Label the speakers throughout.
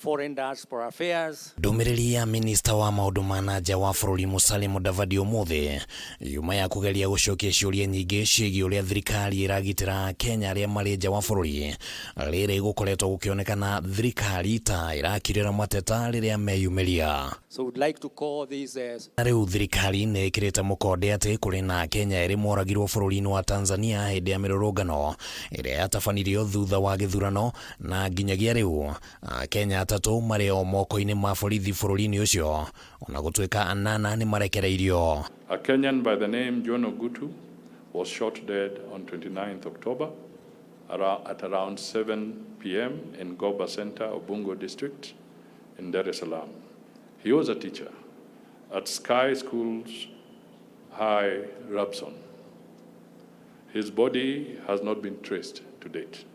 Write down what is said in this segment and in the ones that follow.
Speaker 1: foreign diaspora affairs.
Speaker 2: Ndumiriri ya minista wa maundu ma nanja wa bururi MUSALIA MUDAVADI umuthi yuma ya kugeria gucokia ciuria nyingi ciĩgiĩ uria thirikari iragitira Akenya aria mari nja wa bururi riri gukoretwo gukionekana thirikari ta irakirira mateta riria meyumiria.
Speaker 1: So we'd like to call these as
Speaker 2: riu thirikari ni ikirite mukonde ati kuri na Akenya eri moragirwo bururi-ini wa Tanzania hindi ya mirurungano iria yatabanirio thutha wa githurano na nginyagia riu Akenya atatu mari o moko-ini ma borithi bururi-ini ucio ona gutuika anana ni marekereirio.
Speaker 3: A Kenyan by the name John Ogutu was shot dead on 29th October at around 7 p.m. in Goba Center, Ubungo District in Dar es Salaam. He was a teacher at Sky Schools High, Rabson. His body has not been traced to date.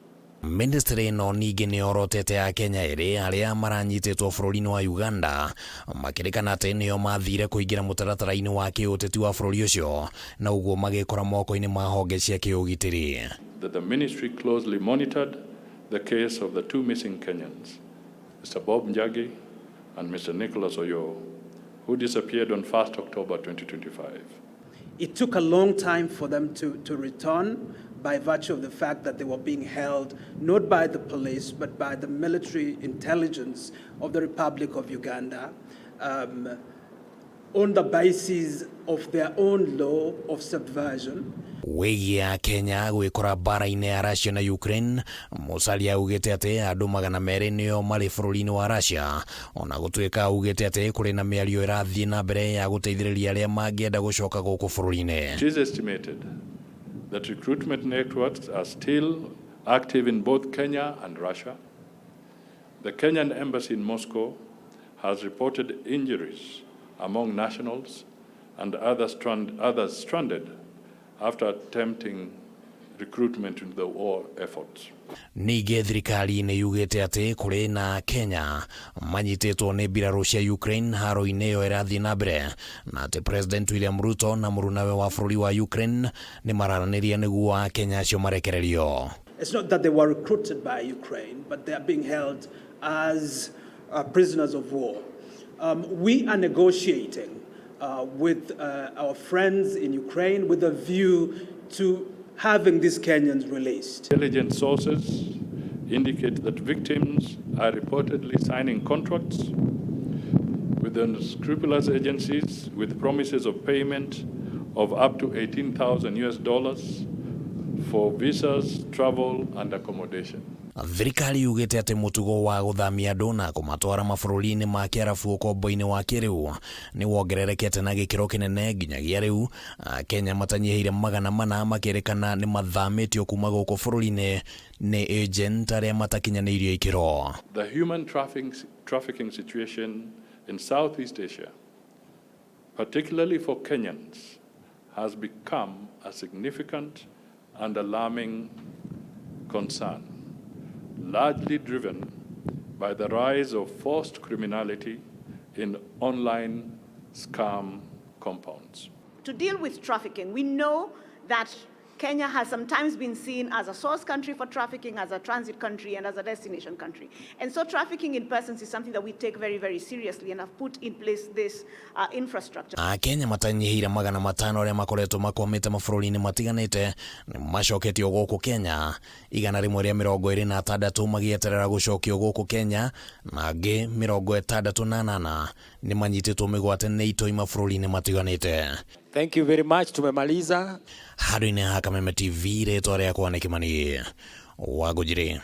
Speaker 2: Ministry no ningi ni orotete Akenya eri aria maranyitetwo bururi-ini wa Uganda makirikana ati nio mathire kuingira mutaratara-ini wa kiuteti wa bururi ucio na uguo magikora moko-ini ma honge cia kiugitiri.
Speaker 3: That the ministry closely monitored the case of the two missing Kenyans, Mr. Bob Njagi and Mr. Nicholas Oyo, who disappeared on 1st October 2025.
Speaker 4: It took a long time for them to return by virtue of the fact that they were being held not by the police but by the military intelligence of the Republic of Uganda on the basis of their own law of subversion.
Speaker 2: Wegi ya Kenya gwikora bara-ini ya Russia na Ukraine, MUSALIA augite ati andu 200 nio mari bururi-ini wa Russia ona gutuika augite ati kuri na miario irathie na mbere ya guteithiriria aria mangienda gucoka guku bururi-ini.
Speaker 3: It is estimated that recruitment networks are still active in both Kenya and Russia. The Kenyan embassy in Moscow has reported injuries among nationals and others stranded after attempting recruitment into the war efforts.
Speaker 2: Ningi thirikari ni yugite ati kuri na Kenya manyitetwo ni mbiraru cia Ukraine haro-ini yo irathie na mbere na ati President William Ruto na murunawe wa bururi wa Ukraine ni mararaniria niguo Kenya acio marekererio.
Speaker 4: It's not that they were recruited by Ukraine, but they are being held as prisoners of war. We are negotiating with our friends in Ukraine with a view to having these Kenyans released.
Speaker 3: Intelligence sources indicate that victims are reportedly signing contracts with unscrupulous agencies with promises of payment of up to $18,000 for visas, travel and accommodation.
Speaker 2: Thirikari yugite ati mutugo wa guthamia andu na kumatwara mabururi-ini ma kiarabu ukombo-ini wa kiriu ni wongererekete na gikiro kinene nginyagia riu Kenya matanyihiire 400 makirikana ni mathamitio kuma guku bururi-ini ni agent aria matakinyanirio ikiro.
Speaker 3: The human trafficking situation in Southeast Asia, particularly for Kenyans, has become a significant and alarming concern, largely driven by the rise of forced criminality in online scam compounds.
Speaker 5: To deal with trafficking, we know that Kenya has sometimes been seen as a source country for trafficking, as a transit country, and as a destination country. And so trafficking in persons is something that we take very, very seriously and have put in place this infrastructure.
Speaker 2: Kenya matanyihiire 500 aria makoretwo makomete mabururi-ini matiganite ni macoketio guku Kenya, 126 magieterera gucokio guku Kenya na angi 68 ni manyitetwo migwate ni itoi mabururi-ini matiganite.
Speaker 1: Thank you very much. Tumemaliza.
Speaker 2: Hado-ini ha KAMEME TV, retwa riakwa ni KIMANI wa NGUNJIRI.